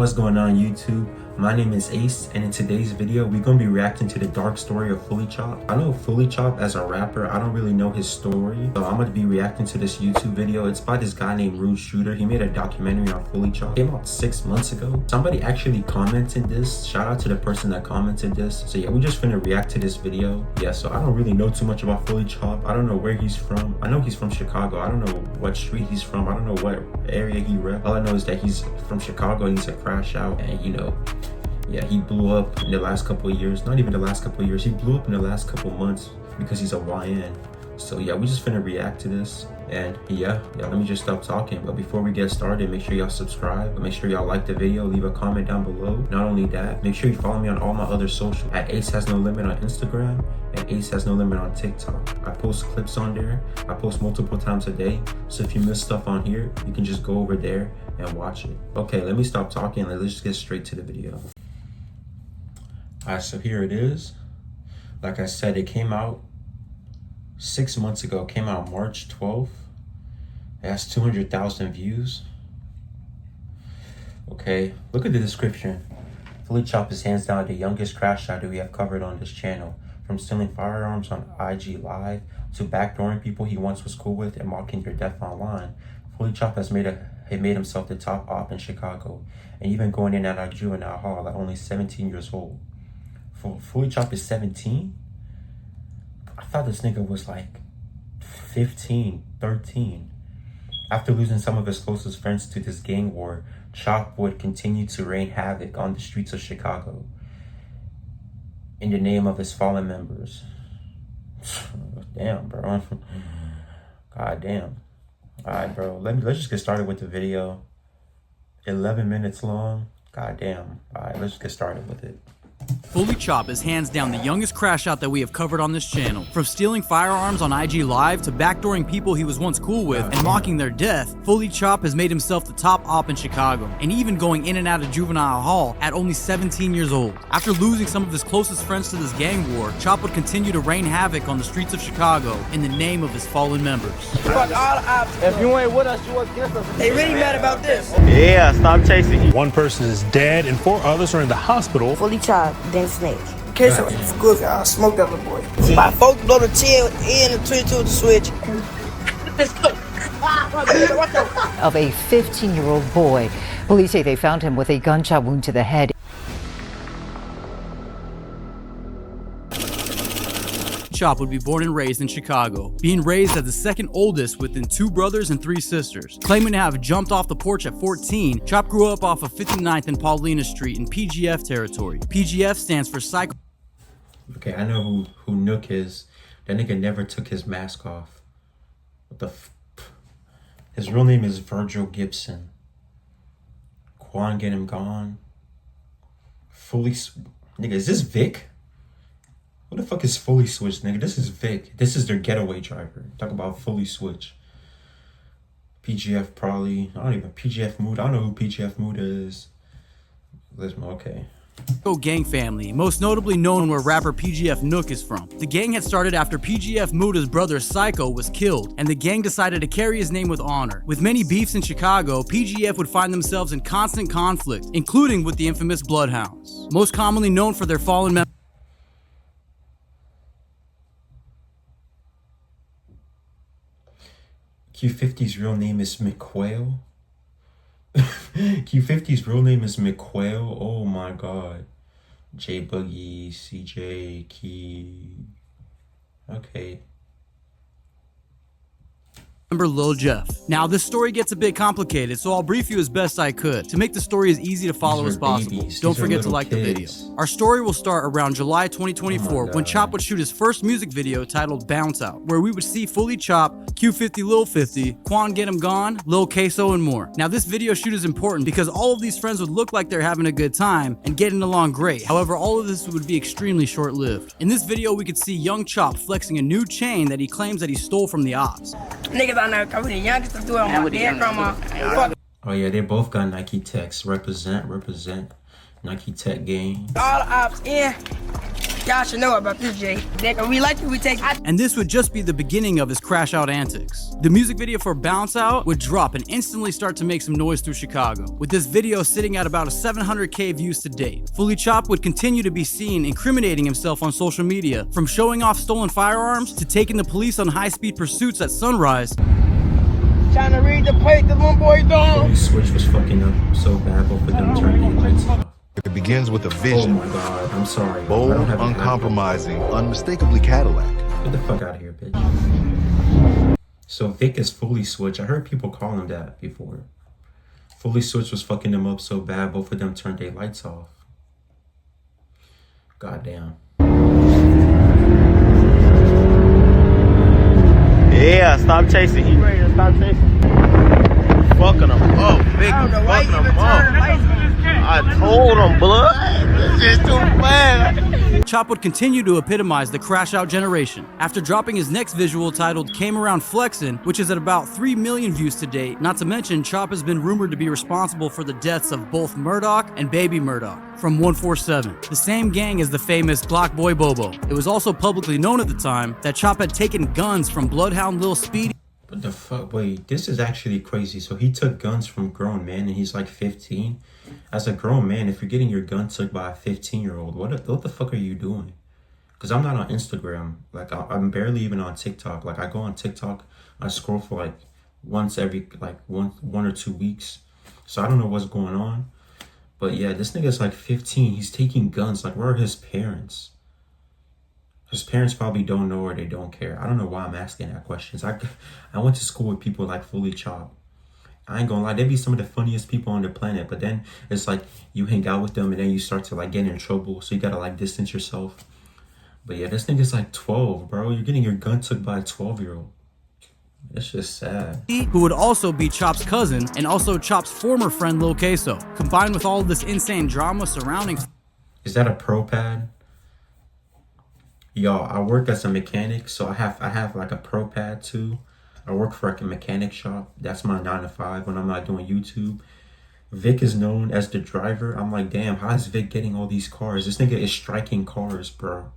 What's going on YouTube? My name is Ace, and in today's video we're going to be reacting to the dark story of Fully Chop. I know Fully Chop as a rapper. I don't really know his story, so I'm going to be reacting to this YouTube video. It's by this guy named Rude Shooter. He made a documentary on Fully Chop. It came out 6 months ago. Somebody actually commented this. Shout out to the person that commented this. So yeah, we're just finna react to this video. Yeah, so I don't really know too much about Fully Chop. I don't know where he's from. I know he's from Chicago. I don't know what street he's from. I don't know what area he rep. All I know is that he's from Chicago and he's a crash out, and you know, yeah, he blew up in the last couple of years. Not even the last couple of years. He blew up in the last couple of months because he's a YN. So yeah, we just finna react to this. And yeah, let me just stop talking. But before we get started, make sure y'all subscribe. Make sure y'all like the video. Leave a comment down below. Not only that, make sure you follow me on all my other social at Ace Has No Limit on Instagram and Ace Has No Limit on TikTok. I post clips on there. I post multiple times a day. So if you miss stuff on here, you can just go over there and watch it. Okay, let me stop talking. Let's just get straight to the video. Alright, so here it is. Like I said, it came out 6 months ago. It came out March 12th. It has 200,000 views. Okay, look at the description. Fully Chop is hands down the youngest crash shot that we have covered on this channel. From stealing firearms on IG Live to backdooring people he once was cool with and mocking your death online, Fully Chop has made himself the top op in Chicago, and even going in and out of juvenile hall at only 17 years old. Fully Chop is 17? I thought this nigga was like 15, 13. After losing some of his closest friends to this gang war, Chop would continue to rain havoc on the streets of Chicago in the name of his fallen members. Damn, bro. God damn. Alright, bro. Let's just get started with the video. 11 minutes long. God damn. Alright, let's just get started with it. Fully Chop is hands down the youngest crash out that we have covered on this channel. From stealing firearms on IG Live to backdooring people he was once cool with and mocking their death, Fully Chop has made himself the top op in Chicago, and even going in and out of juvenile hall at only 17 years old. After losing some of his closest friends to this gang war, Chop would continue to rain havoc on the streets of Chicago in the name of his fallen members. Fuck all the ops. If you ain't with us, you against us. They really mad about this. Yeah, stop chasing you. One person is dead and 4 others are in the hospital. Fully Chop, then Snake. In case I was good, I smoked that little boy. My folks blow the 10 and the 22 with the switch. Of a 15-year-old boy. Police say they found him with a gunshot wound to the head. Chop would be born and raised in Chicago, being raised as the second oldest within 2 brothers and 3 sisters. Claiming to have jumped off the porch at 14, Chop grew up off of 59th and Paulina Street in PGF territory. PGF stands for Psycho. Okay, I know who Nook is. That nigga never took his mask off. What the f... His real name is Virgil Gibson. Quan Get Him Gone. Fully... Nigga, is this Vic? What the fuck is Fully Switch, nigga? This is Vic. This is their getaway driver. Talk about Fully Switch. PGF probably. I don't even... PGF Mood. I don't know who PGF Mood is. Okay. Gang family, most notably known where rapper PGF Nook is from. The gang had started after PGF Muda's brother Psycho was killed, and the gang decided to carry his name with honor. With many beefs in Chicago, PGF would find themselves in constant conflict, including with the infamous Bloodhounds, most commonly known for their fallen members. Q50's real name is McQuail. Q50's real name is McQuail. Oh my god. J Boogie, CJ, Key. Okay. Lil Jeff. Now this story gets a bit complicated, so I'll brief you as best I could to make the story as easy to follow as possible. Don't forget to like the video. Our story will start around July 2024 when Chop would shoot his first music video titled Bounce Out, where we would see Fully Chop, Q50 Lil 50, Quan Get Him Gone, Lil Queso, and more. Now this video shoot is important because all of these friends would look like they're having a good time and getting along great. However, all of this would be extremely short-lived. In this video we could see young Chop flexing a new chain that he claims that he stole from the ops. Niggas out there, I'm the youngest to do it on my dead grandma. Fuck Oh yeah, they both got Nike Techs. Represent Nike Tech game. all the ops in. Y'all should know about this, Jay. Nigga, we like it, we take it. And this would just be the beginning of his crash out antics. The music video for Bounce Out would drop and instantly start to make some noise through Chicago, with this video sitting at about 700K views to date. Fully Chopped would continue to be seen incriminating himself on social media, from showing off stolen firearms to taking the police on high-speed pursuits at sunrise. Trying to read the plate the little boy doing. Fully Switch was fucking up so bad, both of them turned their lights off. It begins with a Oh vision. my god, I'm sorry. Bold, I don't have a uncompromising, unmistakably Cadillac. Get the fuck out of here, bitch. So Vic is Fully Switch. I heard people call him that before. Fully Switch was fucking them up so bad, both of them turned their lights off. Goddamn. Yeah, stop chasing. He ready to stop chasing. Fucking him up, big. I don't know why you Fucking even him turn the up. lights on. I told him, blood. It's just too bad. Chop would continue to epitomize the crash out generation. After dropping his next visual titled Came Around Flexin', which is at about 3 million views to date, not to mention Chop has been rumored to be responsible for the deaths of both Murdoch and Baby Murdoch from 147, the same gang as the famous Glock Boy Bobo. It was also publicly known at the time that Chop had taken guns from Bloodhound Lil Speedy. What the fuck? Wait, this is actually crazy. So he took guns from grown men and he's like 15. As a grown man, if you're getting your gun took by a 15-year-old, what the fuck are you doing? Because I'm not on Instagram. Like, I'm barely even on TikTok. Like, I go on TikTok, I scroll for like once every, like one or 2 weeks. So I don't know what's going on. But yeah, this nigga's like 15. He's taking guns. Like, where are his parents? His parents probably don't know or they don't care. I don't know why I'm asking that questions. I went to school with people like Fully Chopped. I ain't gonna lie, they be some of the funniest people on the planet, but then it's like you hang out with them and then you start to like get in trouble, so you gotta like distance yourself. But yeah, this nigga's like 12, bro. You're getting your gun took by a 12-year-old. It's just sad. Who would also be Chop's cousin and also Chop's former friend Lil Queso. Combined with all of this insane drama surrounding... Is that a pro pad? Y'all, I work as a mechanic, so I have like a pro pad too. I work for like a mechanic shop. That's my 9 to 5 when I'm not doing YouTube. Vic is known as the driver. I'm like, damn, how is Vic getting all these cars? This nigga is striking cars, bro.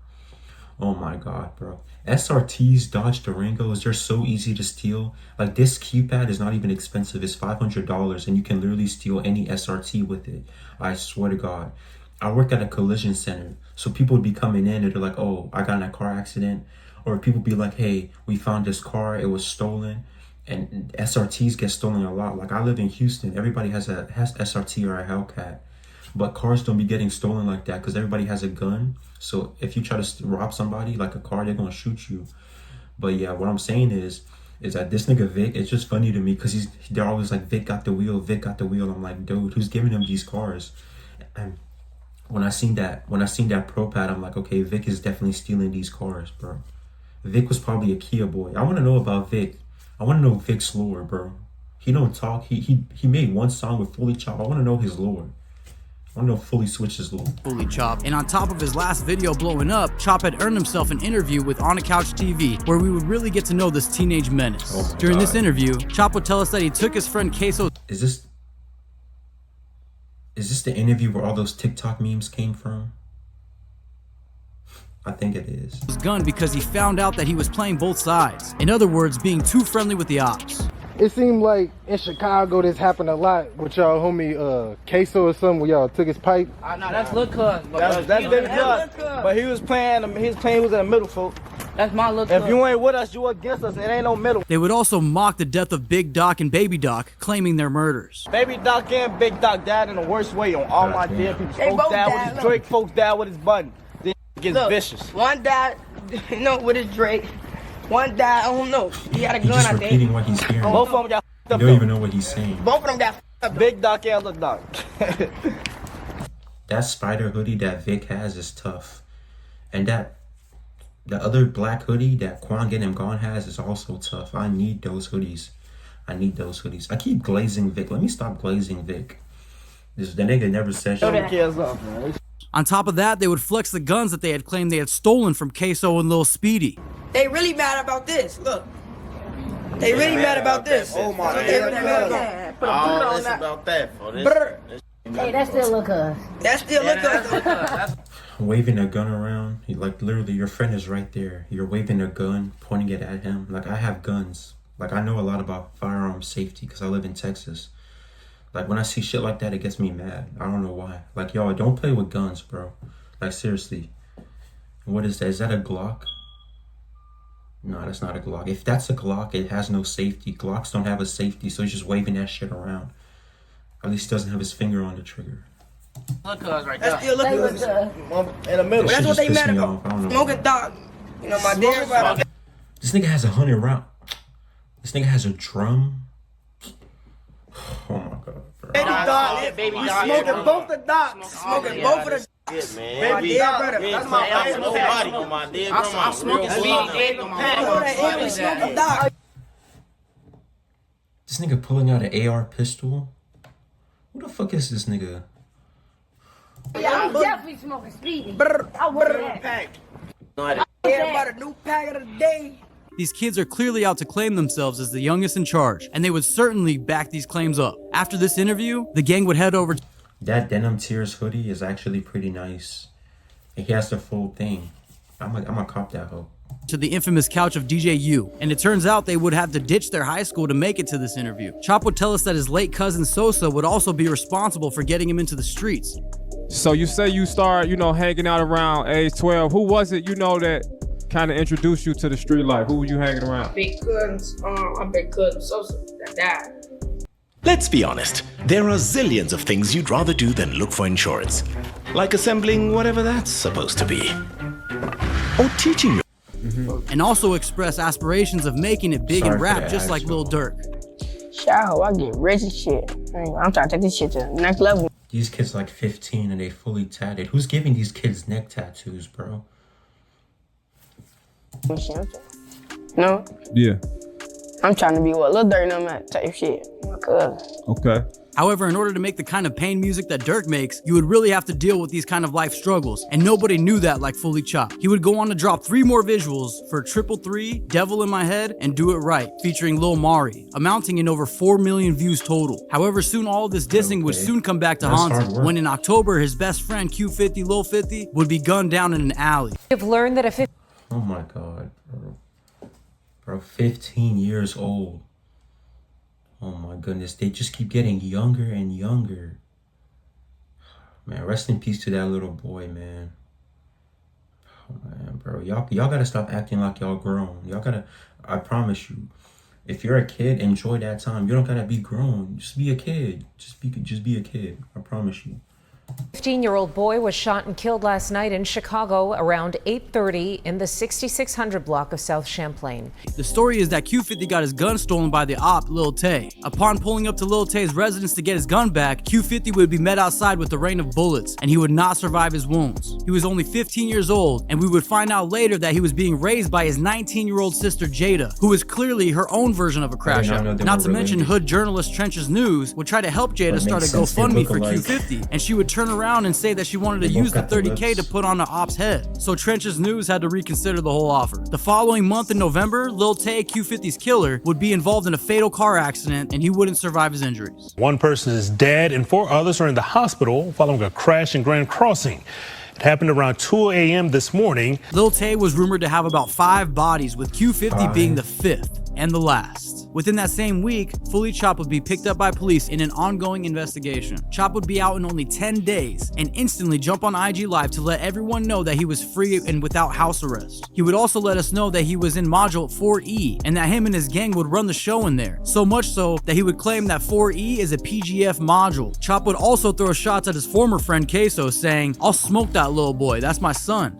Oh my god, bro. SRTs, Dodge Durangos, they're so easy to steal. Like, this keypad is not even expensive. It's $500 and you can literally steal any SRT with it. I swear to god. I work at a collision center, so people would be coming in and they're like, oh, I got in a car accident. Or people be like, hey, we found this car, it was stolen. And SRTs get stolen a lot. Like, I live in Houston, everybody has SRT or a Hellcat. But cars don't be getting stolen like that because everybody has a gun. So if you try to rob somebody, like a car, they're gonna shoot you. But yeah, what I'm saying is that this nigga Vic, it's just funny to me because they're always like, Vic got the wheel, Vic got the wheel. I'm like, dude, who's giving him these cars? And when I seen that pro pad, I'm like, okay, Vic is definitely stealing these cars, bro. Vic was probably a Kia boy. I want to know about Vic. I want to know Vic's lore, bro. He don't talk. He made one song with Fully Chopped. I want to know his lore. I want to know Fully Switch's lore. Fully Chopped. And on top of his last video blowing up, Chop had earned himself an interview with On a Couch TV, where we would really get to know this teenage menace. Oh During this God. interview, Chop would tell us that he took his friend Queso. Is this the interview where all those TikTok memes came from? I think it is. His gun because he found out that he was playing both sides. In other words, being too friendly with the ops. It seemed like in Chicago this happened a lot with y'all homie Queso or something where y'all took his pipe. Nah, that's Lil Cuz. That's Big Blood. But he was playing in the middle, folks. That's my Lil Cuz. If you ain't with us, you against us. It ain't no middle. They would also mock the death of Big Doc and Baby Doc, claiming their murders. Baby Doc and Big Doc died in the worst way on all my dead people. They Folks both died died, with his look. Drake, folks died with his button. Then it gets Look, vicious. One died, with his Drake. One died, I don't know. He had a He's gun, just I repeating think. what he's hearing. Both of them got You up don't though. even know what he's saying. Both of them got up. Big Doc and Lil Doc. That spider hoodie that Vic has is tough. And the other black hoodie that Quan Get Him Gone has is also tough. I need those hoodies. I keep glazing Vic. Let me stop glazing Vic. The nigga never said shit. Kids up, man. On top of that, they would flex the guns that they had claimed they had stolen from Queso and Lil Speedy. They really mad about this. Look. They really mad about this. Oh my They really mad about Put a boot on that. About that for this. Brr. Hey, that's still Lil Cuz. That's still Lil Cuz. waving a gun around. Like, literally, your friend is right there. You're waving a gun, pointing it at him. Like, I have guns. Like, I know a lot about firearm safety because I live in Texas. Like, when I see shit like that, it gets me mad. I don't know why. Like, y'all, don't play with guns, bro. Like, seriously. What is that? Is that a Glock? No, that's not a Glock. If that's a Glock, it has no safety. Glocks don't have a safety, so he's just waving that shit around. At least he doesn't have his finger on the trigger. Look us right there. That's still looking us in the middle. That's what they mad about. Smoking dog. You know, my dad. This nigga has 100 rounds. This nigga has a drum. Oh my god, bro. Baby dog. Baby dog. Smoking both the dogs. Smoking both of the. Shit, man. Baby, that's my favorite nobody with my dead grandma. I'm smoking weed. This nigga pulling out an AR pistol. Who the fuck is this nigga? Yeah, I'm definitely smoking speedy. I want that pack. Everybody a new pack of the day. These kids are clearly out to claim themselves as the youngest in charge, and they would certainly back these claims up. After this interview, the gang would head over. That Denim Tears hoodie is actually pretty nice. And he has the full thing. I'm gonna cop that hoe. To the infamous couch of DJ U, and it turns out they would have to ditch their high school to make it to this interview. Chop would tell us that his late cousin Sosa would also be responsible for getting him into the streets. So you say you start, hanging out around age 12. Who was it, that kind of introduced you to the street life? Who were you hanging around? Big cousins, my big cousin Sosa that died. Let's be honest, there are zillions of things you'd rather do than look for insurance. Like assembling whatever that's supposed to be. Or teaching your and also express aspirations of making it big in rap just like Lil Durk. Shout I get rich and shit. I'm trying to take this shit to the next level. These kids like 15 and they fully tatted. Who's giving these kids neck tattoos, bro? No? Yeah. I'm trying to be what Lil Durk and them at type shit. My cousin. Okay. However, in order to make the kind of pain music that Durk makes, you would really have to deal with these kind of life struggles, and nobody knew that like Fully Chopped. He would go on to drop 3 more visuals for 333, Devil in My Head, and Do It Right, featuring Lil Mari, amounting in over 4 million views total. However, soon all of this dissing would soon come back to haunt him, when in October, his best friend Q50, Lil 50, would be gunned down in an alley. You've learned that a Oh my god, bro. Bro, 15 years old. Oh my goodness, they just keep getting younger and younger. Man, rest in peace to that little boy, man. Oh man, bro, y'all gotta stop acting like y'all grown. Y'all gotta, I promise you, if you're a kid, enjoy that time. You don't gotta be grown. Just be a kid. Just be a kid. I promise you. 15-year-old boy was shot and killed last night in Chicago around 8:30 in the 6600 block of South Champlain. The story is that Q50 got his gun stolen by the op, Lil Tay. Upon pulling up to Lil Tay's residence to get his gun back, Q50 would be met outside with the rain of bullets, and he would not survive his wounds. He was only 15 years old, and we would find out later that he was being raised by his 19-year-old sister Jada, who is clearly her own version of a crash out. Not to mention hood journalist Trenches News would try to help Jada start a GoFundMe for Q50, and she would turn around and say that she wanted to use the 30K to put on the op's head. So Trenches News had to reconsider the whole offer. The following month in November, Lil Tay, Q50's killer, would be involved in a fatal car accident and he wouldn't survive his injuries. One person is dead and 4 others are in the hospital following a crash in Grand Crossing. It happened around 2 a.m. this morning. Lil Tay was rumored to have about 5 bodies, with Q50 being the 5th and the last. Within that same week, Fully Chopped would be picked up by police in an ongoing investigation. Chop would be out in only 10 days and instantly jump on IG Live to let everyone know that he was free and without house arrest. He would also let us know that he was in Module 4E and that him and his gang would run the show in there. So much so that he would claim that 4E is a PGF module. Chop would also throw shots at his former friend Queso, saying, "I'll smoke that little boy, that's my son."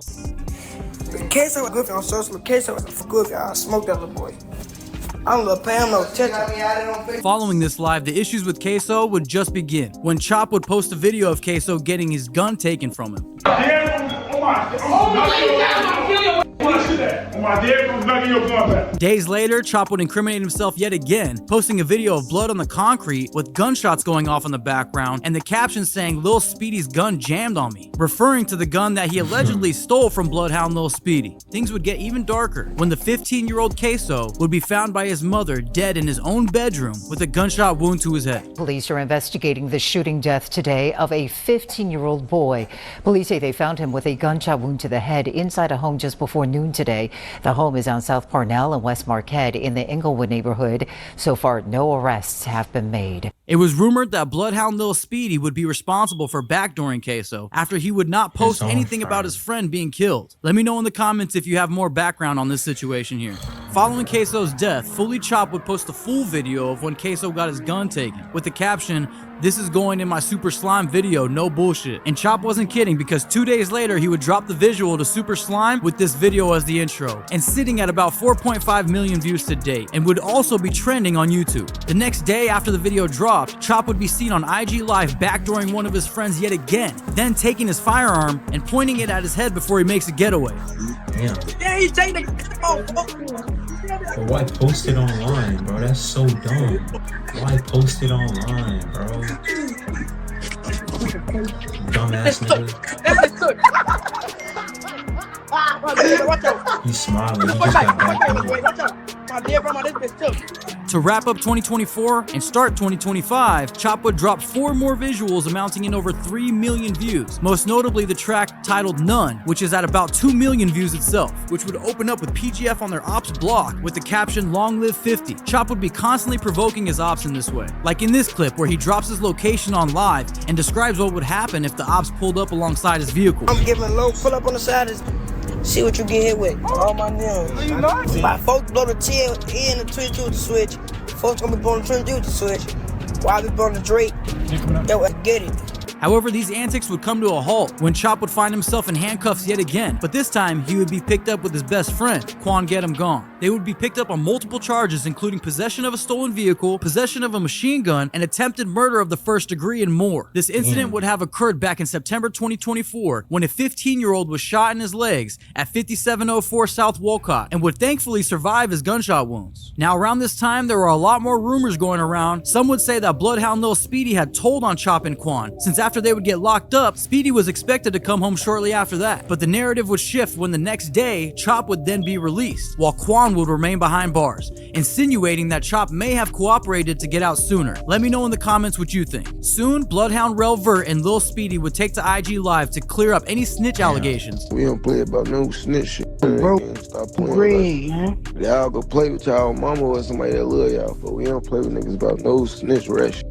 Queso was good on social. Queso was good. I smoked that little boy. I don't pay him no attention. Following this live, the issues with Queso would just begin when Chop would post a video of Queso getting his gun taken from him. Days later, Chop would incriminate himself yet again, posting a video of blood on the concrete with gunshots going off in the background and the caption saying Lil Speedy's gun jammed on me, referring to the gun that he allegedly stole from Bloodhound Lil Speedy. Things would get even darker when the 15-year-old Queso would be found by his mother dead in his own bedroom with a gunshot wound to his head. Police are investigating the shooting death today of a 15-year-old boy. Police say they found him with a gunshot wound to the head inside a home just before noon today. The home is on South Parnell and West Marquette in the Inglewood neighborhood. So far, no arrests have been made. It was rumored that Bloodhound Lil Speedy would be responsible for backdooring Queso after he would not post anything about his friend being killed. Let me know in the comments if you have more background on this situation here. Following Queso's death, Fully Chop would post a full video of when Queso got his gun taken with the caption, "This is going in my Super Slime video, no bullshit." And Chop wasn't kidding, because 2 days later he would drop the visual to Super Slime with this video as the intro, and sitting at about 4.5 million views to date, and would also be trending on YouTube. The next day after the video dropped, Chop would be seen on IG Live backdooring one of his friends yet again, then taking his firearm and pointing it at his head before he makes a getaway. Damn. But why post it online, bro? That's so dumb. Why post it online, bro? Dumbass nigga. He's smiling. He just got back up. To wrap up 2024 and start 2025, Chop would drop 4 more visuals amounting in over 3 million views. Most notably the track titled None, which is at about 2 million views itself, which would open up with PGF on their ops block with the caption Long Live 50. Chop would be constantly provoking his ops in this way. Like in this clip where he drops his location on live and describes what would happen if the ops pulled up alongside his vehicle. I'm giving low, pull up on the side of see what you get hit with. All my nails. My folks blow the tail in the 22 with the switch. Folks gonna be blowing the 22 with the switch. While I be blowing the Drake. Yo, get it. However, these antics would come to a halt when Chop would find himself in handcuffs yet again, but this time he would be picked up with his best friend, Quan Get 'Em Gone. They would be picked up on multiple charges, including possession of a stolen vehicle, possession of a machine gun, and attempted murder of the first degree, and more. This incident would have occurred back in September 2024 when a 15-year-old was shot in his legs at 5704 South Wolcott and would thankfully survive his gunshot wounds. Now, around this time, there were a lot more rumors going around. Some would say that Bloodhound Lil Speedy had told on Chop and Quan, since after they would get locked up, Speedy was expected to come home shortly after that. But the narrative would shift when the next day, Chop would then be released, while Quan would remain behind bars, insinuating that Chop may have cooperated to get out sooner. Let me know in the comments what you think. Soon, Bloodhound Rel Vert and Lil Speedy would take to IG Live to clear up any snitch allegations. We don't play about no snitch shit. Bro, stop playing about y'all go play with y'all mama or somebody that love y'all, but we don't play with niggas about no snitch rat shit.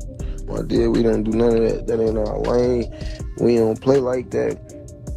My dear, we don't do none of that. That ain't our lane. We don't play like that.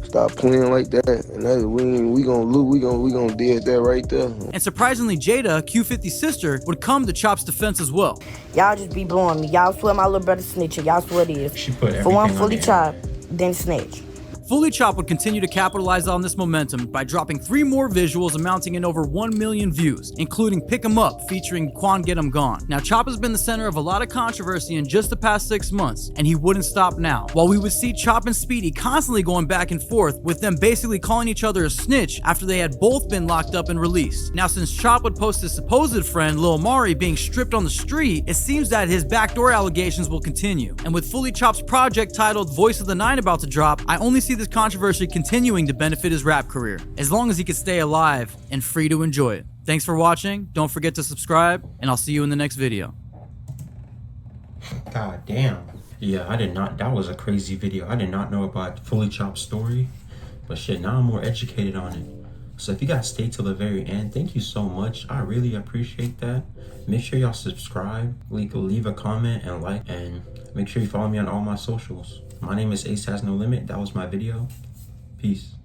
Stop playing like that. And that, we gonna lose. We gonna deal with that right there. And surprisingly, Jada, Q50's sister, would come to Chop's defense as well. Y'all just be blowing me. Y'all swear my little brother snitching. Y'all swear it is. For one, Fully Chop, then snitch. Fully Chop would continue to capitalize on this momentum by dropping 3 more visuals amounting in over 1 million views, including Pick 'Em Up featuring Quan Get 'Em Gone. Now, Chop has been the center of a lot of controversy in just the past 6 months, and he wouldn't stop now. While we would see Chop and Speedy constantly going back and forth, with them basically calling each other a snitch after they had both been locked up and released. Now, since Chop would post his supposed friend Lil Mari being stripped on the street, it seems that his backdoor allegations will continue. And with Fully Chop's project titled Voice of the Nine about to drop, I only see this controversy continuing to benefit his rap career, as long as he can stay alive and free to enjoy it. Thanks for watching, don't forget to subscribe, and I'll see you in the next video. God damn. Yeah, that was a crazy video. I did not know about Fully Chop's story, but shit, now I'm more educated on it. So if you guys stay till the very end, thank you so much. I really appreciate that. Make sure y'all subscribe, leave a comment and like, and make sure you follow me on all my socials. My name is Ace Has No Limit. That was my video. Peace.